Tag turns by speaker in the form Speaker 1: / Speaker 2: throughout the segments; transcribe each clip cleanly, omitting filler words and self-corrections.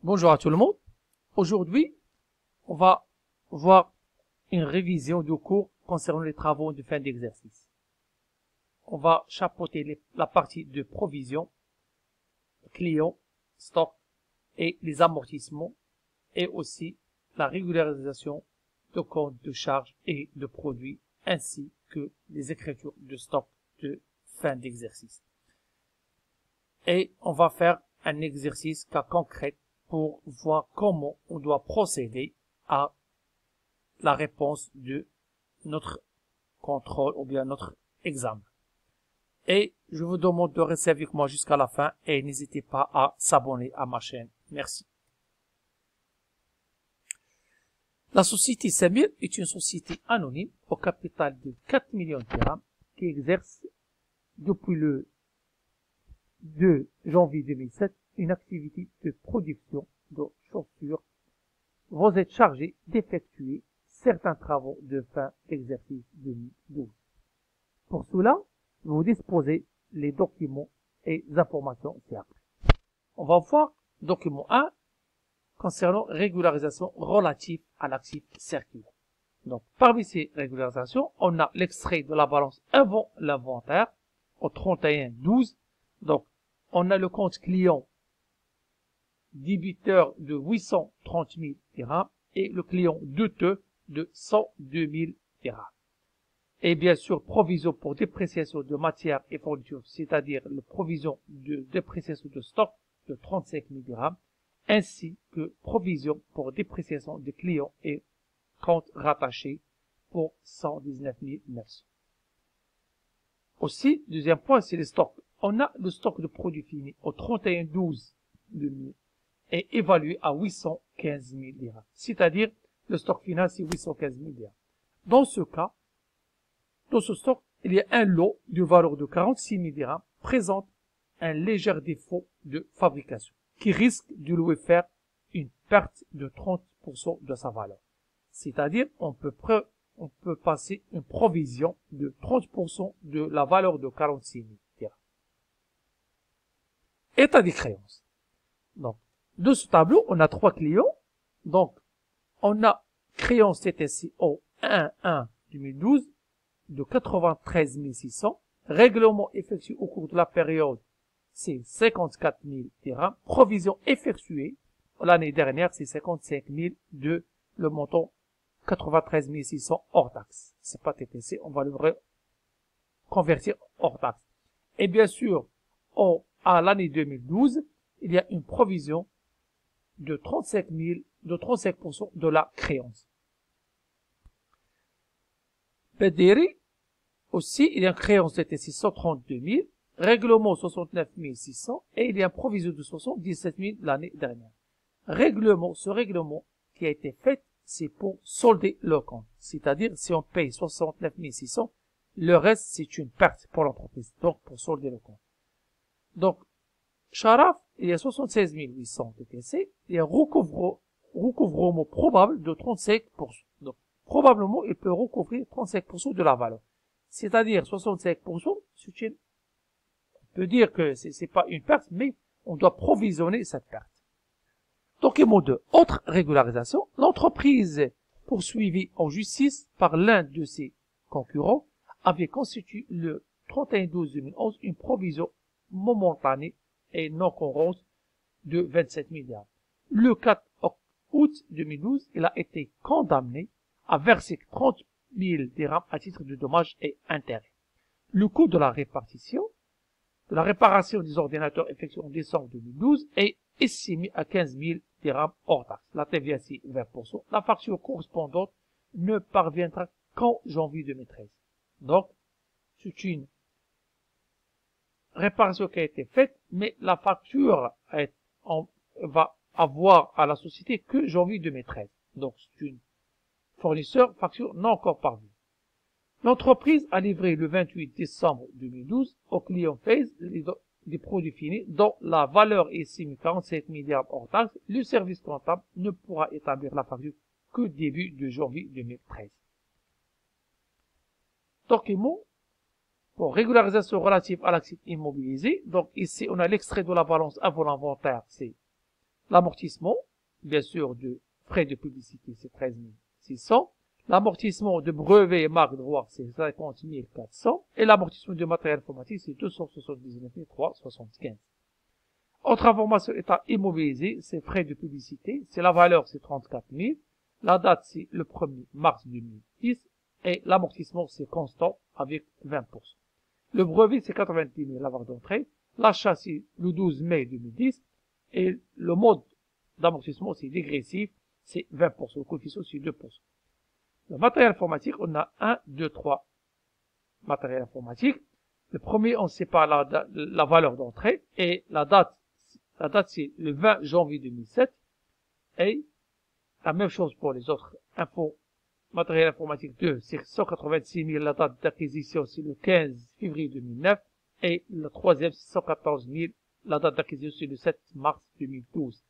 Speaker 1: Bonjour à tout le monde. Aujourd'hui, on va voir une révision du cours concernant les travaux de fin d'exercice. On va chapeauter la partie de provision, client, stock et les amortissements et aussi la régularisation de comptes de charges et de produits ainsi que les écritures de stock de fin d'exercice. Et on va faire un exercice cas concret pour voir comment on doit procéder à la réponse de notre contrôle ou bien notre examen. Et je vous demande de rester avec moi jusqu'à la fin et n'hésitez pas à s'abonner à ma chaîne. Merci. La société Samir est une société anonyme au capital de 4 millions de dirhams qui exerce depuis le 2 janvier 2007 une activité de production de chaussures. Vous êtes chargé d'effectuer certains travaux de fin d'exercice 2012. Pour cela, vous disposez les documents et les informations ci-après. On va voir document 1 concernant régularisation relative à l'actif circulaire. Donc, parmi ces régularisations, on a l'extrait de la balance avant l'inventaire au 31/12. Donc, on a le compte client débiteur de 830 000 dirhams et le client douteux de 102 000 dirhams. Et bien sûr, provision pour dépréciation de matières et fournitures, c'est-à-dire la provision de dépréciation de stock de 35 000 dirhams, ainsi que provision pour dépréciation des clients et comptes rattachés pour 119 900. Aussi, deuxième point, c'est les stocks. On a le stock de produits finis au 31/12/2000 est évalué à 815 000 dirhams. C'est-à-dire, le stock final, c'est 815 000 dirhams. Dans ce cas, dans ce stock, il y a un lot de valeur de 46 000 dirhams présente un léger défaut de fabrication qui risque de lui faire une perte de 30% de sa valeur. C'est-à-dire, on peut passer une provision de 30% de la valeur de 46 000 dirhams. État des créances. Donc, de ce tableau, on a 3 clients. Donc, on a créance TTC au 1/1/2012 de 93 600. Règlement effectué au cours de la période, c'est 54 000 dirhams. Provision effectuée l'année dernière, c'est 55 000 de le montant 93 600 hors taxe. C'est pas TTC, on va le convertir hors taxe. Et bien sûr, à l'année 2012, il y a une provision de 35% de la créance. Bederi, aussi, il y a une créance de 632 000, règlement 69 600 et il y a une provision de 77 000 l'année dernière. Ce règlement qui a été fait, c'est pour solder le compte. C'est-à-dire, si on paye 69 600, le reste, c'est une perte pour l'entreprise. Donc, pour solder le compte. Donc, Sharaf, il y a 76 800 TTC, il y a un recouvrement probable de 35%. Donc, probablement, il peut recouvrir 35% de la valeur. C'est-à-dire, 65%, on peut dire que c'est pas une perte, mais on doit provisionner cette perte. Document 2. Autre régularisation. L'entreprise poursuivie en justice par l'un de ses concurrents avait constitué le 31/12/2011 une provision momentanée et non courante de 27 000 dirhams. Le 4 août 2012, il a été condamné à verser 30 000 dirhams à titre de dommages et intérêts. Le coût de la réparation des ordinateurs effectués en décembre 2012 est estimé à 15 000 dirhams hors taxe. La TVA, c'est 20%. La facture correspondante ne parviendra qu'en janvier 2013. Donc, c'est une réparation qui a été faite, mais la facture va avoir à la société que janvier 2013. Donc, c'est une facture non encore parvenue. L'entreprise a livré le 28 décembre 2012 au client Phase des produits finis dont la valeur est estimée 47 000 dirhams hors taxe. Le service comptable ne pourra établir la facture que début de janvier 2013. Document pour régularisation relative à l'actif immobilisé. Donc ici, on a l'extrait de la balance avant l'inventaire, c'est L'amortissement, bien sûr, de frais de publicité, c'est 13 600. L'amortissement de brevets et marques de droit, c'est 50 400. Et l'amortissement de matériel informatique, c'est 279 375. Autre information, état immobilisé, c'est frais de publicité. C'est la valeur, c'est 34 000. La date, c'est le 1er mars 2010. Et l'amortissement, c'est constant avec 20%. Le brevet, c'est 90 000 la valeur d'entrée. L'achat, c'est le 12 mai 2010. Et le mode d'amortissement, c'est dégressif, c'est 20%. Le coefficient, c'est 2%. Le matériel informatique, on a 1, 2, 3 matériel informatique. Le premier, on ne sait pas la valeur d'entrée. Et la date, c'est le 20 janvier 2007. Et la même chose pour les autres infos. Matériel informatique 2, c'est 186 000. La date d'acquisition, c'est le 15 février 2009. Et le troisième, c'est 114 000. La date d'acquisition, c'est le 7 mars 2012.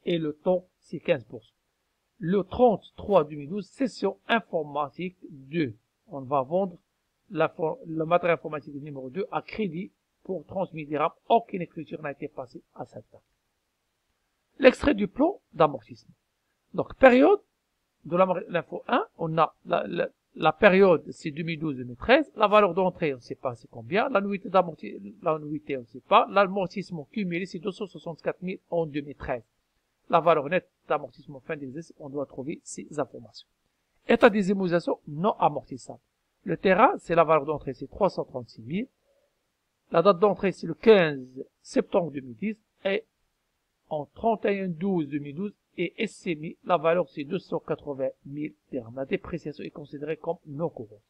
Speaker 1: Et le temps, c'est 15%. Le 33-2012, session informatique 2. On va vendre le matériel informatique numéro 2 à crédit pour 30 000 dirhams. Aucune écriture n'a été passée à cette date. L'extrait du plan d'amortissement. Donc, période de l'info 1, on a la période, c'est 2012-2013. La valeur d'entrée, on ne sait pas c'est combien. L'annuité d'amortissement, l'annuité, on ne sait pas. L'amortissement cumulé, c'est 264 000 en 2013. La valeur nette d'amortissement fin d'exercice, on doit trouver ces informations. État des immobilisations non amortissables. Le terrain, c'est la valeur d'entrée, c'est 336 000. La date d'entrée, c'est le 15 septembre 2010. Et en 31-12-2012, et SCMI, la valeur, c'est 280 000 dirhams. La dépréciation est considérée comme non courante.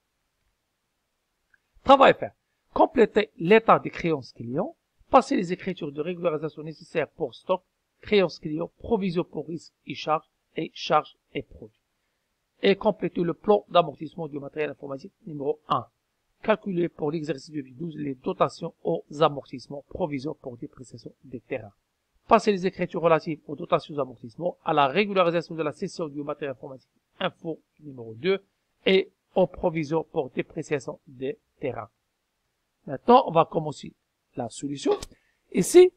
Speaker 1: Travail à faire. Compléter l'état des créances clients. Passer les écritures de régularisation nécessaires pour stock, créances clients, provision pour risque et charges et produits. Et compléter le plan d'amortissement du matériel informatique numéro 1. Calculer pour l'exercice 2012 les dotations aux amortissements, provision pour dépréciation des terrains. Passer les écritures relatives aux dotations d'amortissement, à la régularisation de la cession du matériel informatique info numéro 2 et aux provisions pour dépréciation des terrains. Maintenant, on va commencer la solution. Ici,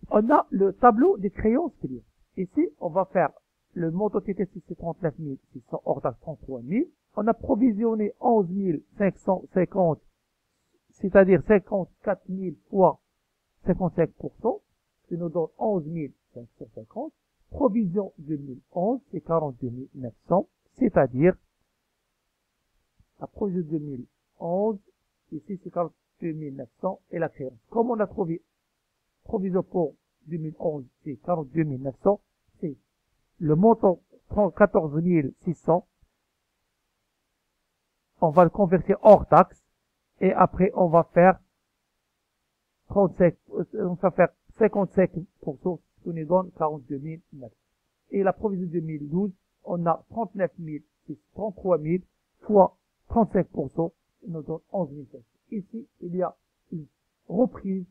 Speaker 1: on a le tableau des créances clients. Ici, on va faire le montant TTC, c'est 39 600 hors taxe 33 000. On a provisionné 11 550, c'est-à-dire 54 000 fois 55%. qui nous donne 11 550. Provision 2011, c'est 42 900, c'est-à-dire la provision 2011, ici c'est 42 900 et la créance. Comme on a trouvé provision pour 2011, c'est 42 900, c'est le montant 14 600, on va le convertir hors taxe et après on va faire 55%, ce qui nous donne 42 900. Et la provision 2012, on a 39 33 000 fois 35%, qui nous donne 11 500. Ici, il y a une reprise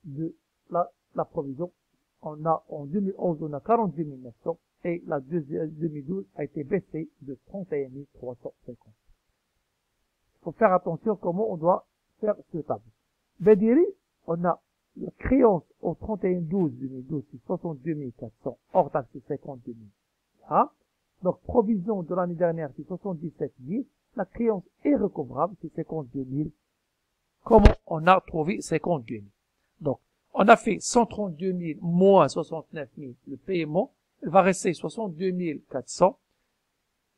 Speaker 1: de la provision. On a, en 2011, on a 42 900 et la 2012 a été baissée de 31 350. Il faut faire attention comment on doit faire ce tableau. Bediri, on a la créance au 31-12-2012, c'est 62 400, hors taxe, c'est 52 000. Ah. Donc, provision de l'année dernière, c'est 77 000. La créance est recouvrable, c'est 52 000. Comment on a trouvé 52 000? Donc, on a fait 132 000 moins 69 000, le paiement. Il va rester 62 400.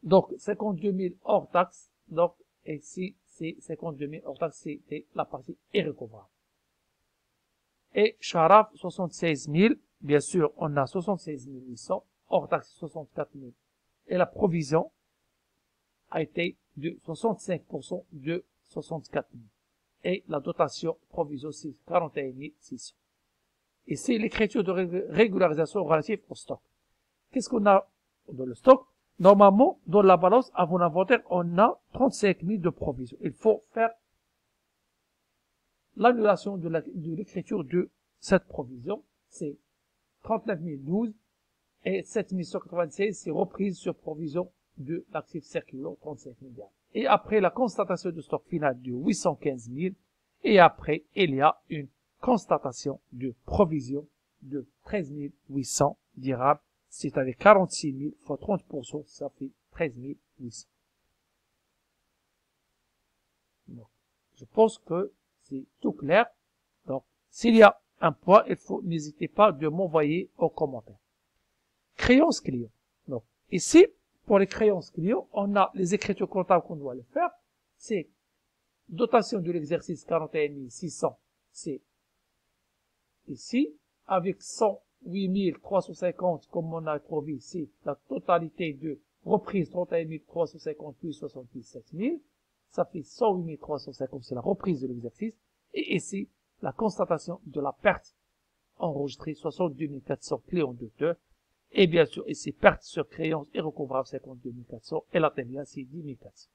Speaker 1: Donc, 52 000 hors taxe. Donc, ici, c'est 52 000 hors taxe, c'était la partie irrecouvrable. Et Sharaf, 76 000. Bien sûr, on a 76 800. Hors taxe, 64 000. Et la provision a été de 65% de 64 000. Et la dotation provision, c'est 41 600. Et c'est l'écriture de régularisation relative au stock. Qu'est-ce qu'on a dans le stock? Normalement, dans la balance avant l'inventaire, on a 35 000 de provision. Il faut faire l'annulation de l'écriture de cette provision, c'est 39 012 et 7 196, c'est reprise sur provision de l'actif circulant 35 000. Et après la constatation de stock final de 815 000, et après il y a une constatation de provision de 13 800 dirhams. C'est avec 46 000 fois 30%, ça fait 13 800. Donc, je pense que c'est tout clair. Donc, s'il y a un point, n'hésitez pas de m'envoyer en commentaire. Créances clients. Donc, ici, pour les créances clients, on a les écritures comptables qu'on doit le faire. C'est dotation de l'exercice 41 600, c'est ici, avec 108 350, comme on a trouvé ici, la totalité de reprise 31 350 plus 77 000, ça fait 108 350, c'est la reprise de l'exercice, et ici, la constatation de la perte enregistrée, 62 400 clients d'auteur, et bien sûr, ici, perte sur créance et recouvrable 52 400, et la TVA, c'est 10 400.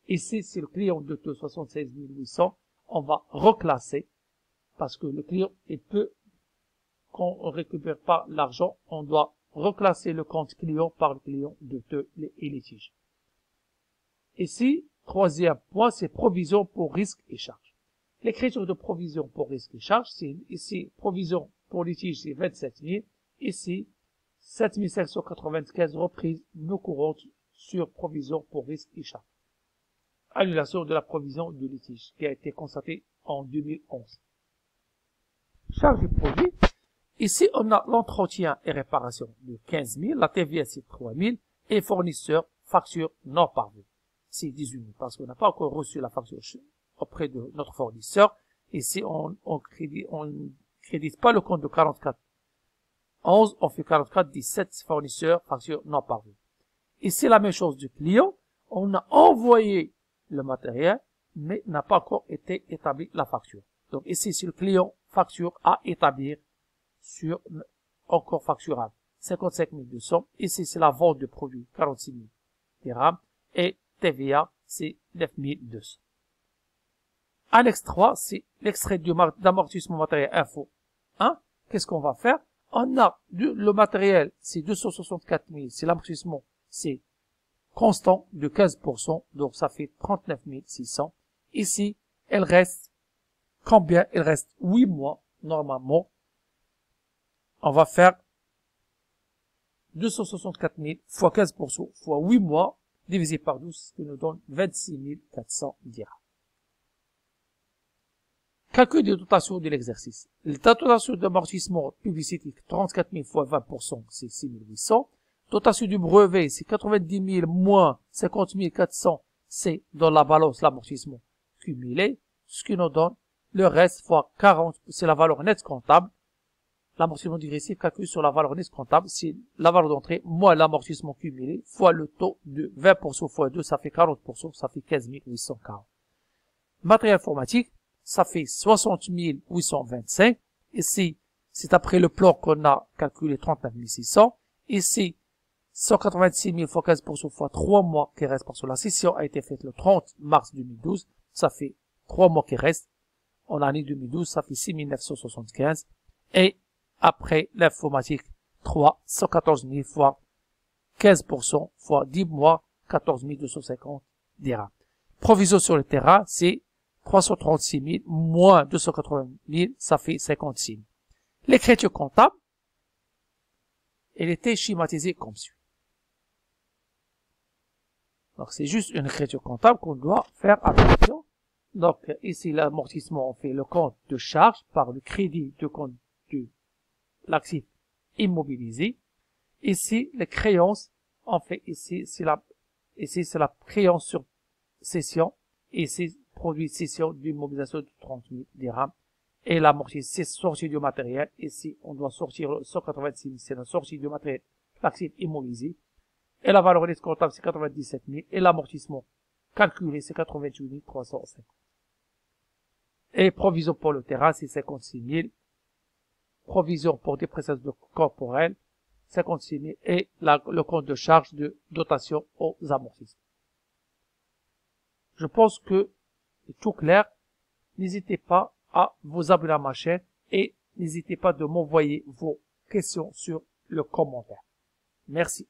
Speaker 1: Ici, c'est le client d'auteur 76 800, on va reclasser, parce que le client, il peut, quand on récupère pas l'argent, on doit reclasser le compte client par le client d'auteur et litige. Ici, troisième point, c'est provision pour risque et charge. L'écriture de provision pour risque et charge, c'est ici, provision pour litige, c'est 27 000. Ici, 7 595 reprises non courantes sur provision pour risque et charge. Annulation de la provision de litige qui a été constatée en 2011. Charge du produit. Ici, on a l'entretien et réparation de 15 000, la TVA c'est 3 000 et fournisseur, facture non parvenue. C'est 18 000 parce qu'on n'a pas encore reçu la facture auprès de notre fournisseur. Ici, on crédite pas le compte de 44 11, on fait 44 17 fournisseurs, facture non parvenue. Ici, la même chose du client. On a envoyé le matériel, mais n'a pas encore été établi la facture. Donc ici, si le client facture à établir sur encore facturable 55 200. Ici, c'est la vente de produits 46 000 dirhams et TVA, c'est 9 200. Annexe 3, c'est l'extrait d'amortissement matériel info 1. Qu'est-ce qu'on va faire? On a le matériel, c'est 264 000, c'est l'amortissement, c'est constant de 15%, donc ça fait 39 600. Ici, elle reste, combien? Il reste 8 mois, normalement. On va faire 264 000 fois 15% fois 8 mois, divisé par 12, ce qui nous donne 26 400 dirhams. Calcul des dotations de l'exercice. La dotation d'amortissement publicitique, 34 000 fois 20%, c'est 6 800. Dotation du brevet, c'est 90 000 moins 50 400, c'est dans la balance l'amortissement cumulé, ce qui nous donne le reste fois 40, c'est la valeur nette comptable. L'amortissement dégressif calculé sur la valeur nette comptable, c'est la valeur d'entrée moins l'amortissement cumulé fois le taux de 20% fois 2, ça fait 40%, ça fait 15 840. Matériel informatique, ça fait 60 825. Ici, c'est après le plan qu'on a calculé 39 600. Ici, 186 000 fois 15% fois 3 mois qui restent parce que la session a été faite le 30 mars 2012. Ça fait 3 mois qui restent. En l'année 2012, ça fait 6 975. Et après l'informatique 3, 114 000 fois 15% fois 10 mois, 14 250 dirhams. Provision sur le terrain, c'est 336 000 moins 280 000, ça fait 56 000. L'écriture comptable, elle était schématisée comme suit. Donc, c'est juste une écriture comptable qu'on doit faire attention. Donc, ici, l'amortissement, on fait le compte de charge par le crédit de compte de l'actif immobilisé. Ici, les créances, on fait ici, c'est la créance sur cession. Ici, produit de cession d'immobilisation de 30 000 dirhams. Et l'amortissement, c'est sortie du matériel. Ici, on doit sortir 186 000, c'est la sortie du matériel, l'actif immobilisé. Et la valeur nette comptable, c'est 97 000. Et l'amortissement calculé, c'est 88 350. Et provision pour le terrain, c'est 56 000. Provision pour dépréciation corporelle, 56 000. Et le compte de charge de dotation aux amortissements. Je pense que c'est tout clair. N'hésitez pas à vous abonner à ma chaîne et n'hésitez pas de m'envoyer vos questions sur le commentaire. Merci.